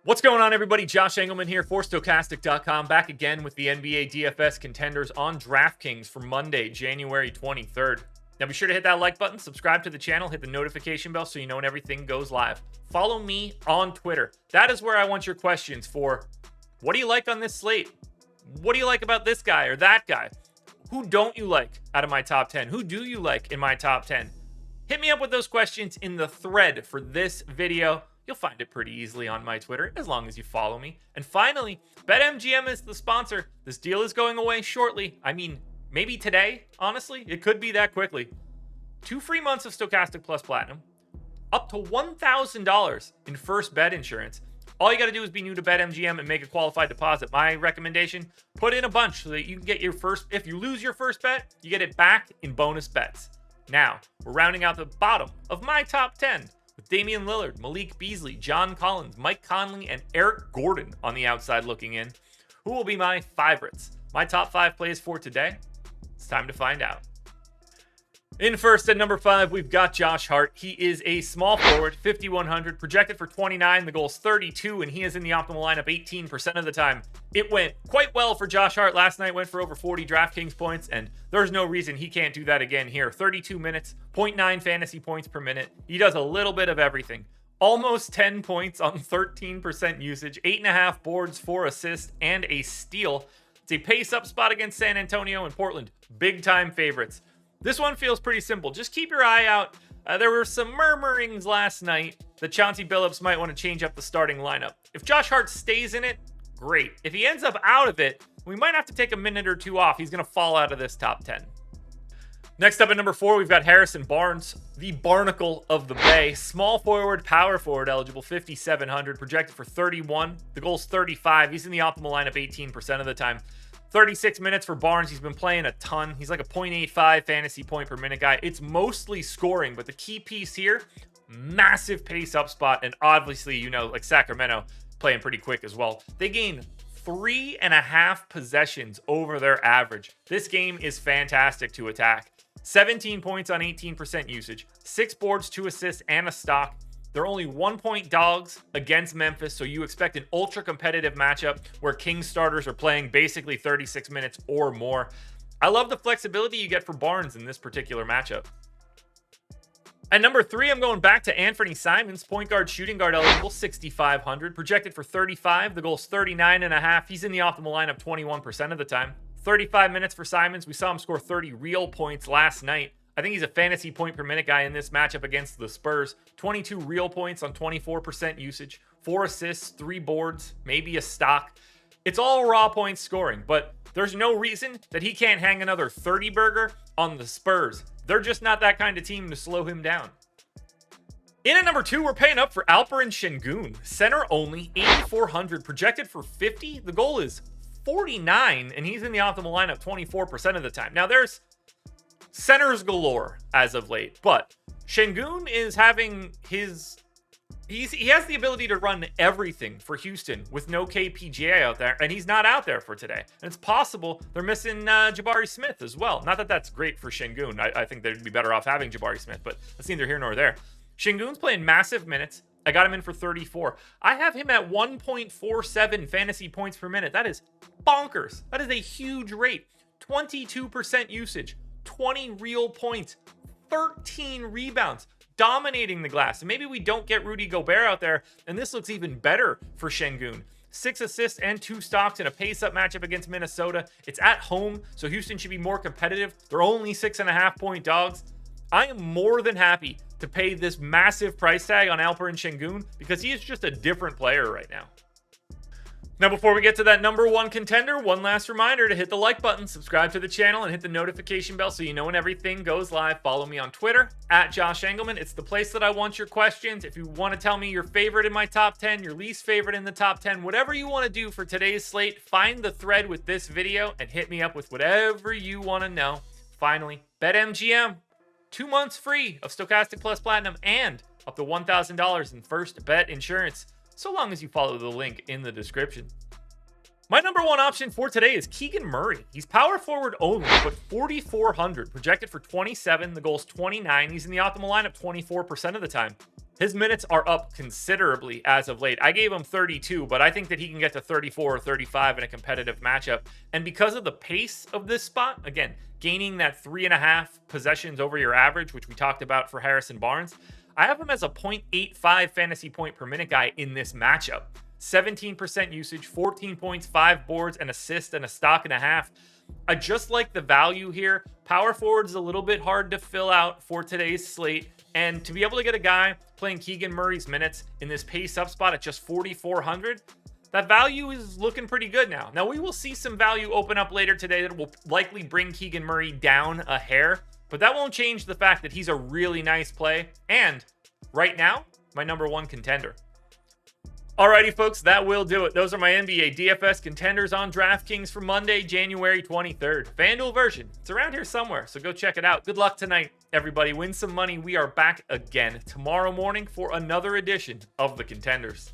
What's going on, everybody? Josh Engleman here for Stokastic.com, back again with the NBA DFS contenders on DraftKings for Monday, January 23rd. Now be sure to hit that like button, subscribe to the channel, hit the notification bell so you know when everything goes live. Follow me on Twitter. That is where I want your questions for what do you like on this slate? What do you like about this guy or that guy? Who don't you like out of my top 10? Who do you like in my top 10? Hit me up with those questions in the thread for this video. You'll find it pretty easily on my Twitter, as long as you follow me. And finally, BetMGM is the sponsor. This deal is going away shortly. I mean, maybe today, honestly. It could be that quickly. 2 free months of Stokastic Plus Platinum, up to $1,000 in first bet insurance. All you got to do is be new to BetMGM and make a qualified deposit. My recommendation, put in a bunch so that you can get your first, if you lose your first bet, you get it back in bonus bets. Now, we're rounding out the bottom of my top 10. With Damian Lillard, Malik Beasley, John Collins, Mike Conley, and Eric Gordon on the outside looking in. Who will be my favorites? My top 5 plays for today? It's time to find out. In first at number 5, we've got Josh Hart. He is a small forward, 5,100, projected for 29. The goal's 32, and he is in the optimal lineup 18% of the time. It went quite well for Josh Hart last night, went for over 40 DraftKings points, and there's no reason he can't do that again here. 32 minutes, 0.9 fantasy points per minute. He does a little bit of everything. Almost 10 points on 13% usage, 8.5 boards, 4 assists, and a steal. It's a pace-up spot against San Antonio and Portland. Big-time favorites. This one feels pretty simple. Just keep your eye out. There were some murmurings last night that Chauncey Billups might want to change up the starting lineup. If Josh Hart stays in it, great. If he ends up out of it, we might have to take a minute or two off. He's going to fall out of this top 10. Next up at number 4, we've got Harrison Barnes, the barnacle of the Bay. Small forward, power forward eligible, 5,700, projected for 31. The goal's 35. He's in the optimal lineup 18% of the time. 36 minutes for Barnes. He's been playing a ton. He's like a 0.85 fantasy point per minute guy. It's mostly scoring, but the key piece here, massive pace up spot. And obviously, you know, like Sacramento playing pretty quick as well. They gain 3.5 possessions over their average. This game is fantastic to attack. 17 points on 18% usage, 6 boards, 2 assists, and a stock. They're only 1-point dogs against Memphis, so you expect an ultra-competitive matchup where Kings starters are playing basically 36 minutes or more. I love the flexibility you get for Barnes in this particular matchup. At number 3, I'm going back to Anthony Simons, point guard, shooting guard eligible, 6,500, projected for 35. The goal's 39.5. He's in the optimal lineup 21% of the time. 35 minutes for Simons. We saw him score 30 real points last night. I think he's a fantasy point per minute guy in this matchup against the Spurs. 22 real points on 24% usage, 4 assists, 3 boards, maybe a stock. It's all raw points scoring, but there's no reason that he can't hang another 30 burger on the Spurs. They're just not that kind of team to slow him down. In at number 2, we're paying up for ALPEREN Sengun. Center only, 8,400, projected for 50. The goal is 49, and he's in the optimal lineup 24% of the time. Now, there's centers galore as of late, but Sengun is having his... He has the ability to run everything for Houston with no KPJ out there, and he's not out there for today. And it's possible they're missing Jabari Smith as well. Not that that's great for Sengun. I think they'd be better off having Jabari Smith, but that's neither here nor there. Sengun's playing massive minutes. I got him in for 34. I have him at 1.47 fantasy points per minute. That is bonkers. That is a huge rate. 22% usage, 20 real points, 13 rebounds, dominating the glass. And maybe we don't get Rudy Gobert out there, and this looks even better for Sengun. 6 assists and 2 stocks in a pace-up matchup against Minnesota. It's at home, so Houston should be more competitive. They're only 6.5-point dogs. I am more than happy to pay this massive price tag on ALPEREN Sengun because he is just a different player right now. Now, before we get to that number 1 contender, one last reminder to hit the like button, subscribe to the channel, and hit the notification bell so you know when everything goes live. Follow me on Twitter, at Josh Engleman. It's the place that I want your questions. If you want to tell me your favorite in my top 10, your least favorite in the top 10, whatever you want to do for today's slate, find the thread with this video and hit me up with whatever you want to know. Finally, BetMGM. 2 months free of Stokastic Plus Platinum and up to $1,000 in first bet insurance, so long as you follow the link in the description. My number 1 option for today is Keegan Murray. He's power forward only, but 4,400, projected for 27. The goal's 29. He's in the optimal lineup 24% of the time. His minutes are up considerably as of late. I gave him 32, but I think that he can get to 34 or 35 in a competitive matchup. And because of the pace of this spot, again, gaining that 3.5 possessions over your average, which we talked about for Harrison Barnes, I have him as a 0.85 fantasy point per minute guy in this matchup. 17% usage, 14 points, 5 boards, an assist, and a stock and a half. I just like the value here. Power forward is a little bit hard to fill out for today's slate. And to be able to get a guy playing Keegan Murray's minutes in this pace up spot at just 4,400, that value is looking pretty good now. Now, we will see some value open up later today that will likely bring Keegan Murray down a hair, but that won't change the fact that he's a really nice play. And right now, my number one contender. Alrighty, folks, that will do it. Those are my NBA DFS contenders on DraftKings for Monday, January 23rd. FanDuel version, it's around here somewhere, so go check it out. Good luck tonight, everybody. Win some money. We are back again tomorrow morning for another edition of the Contenders.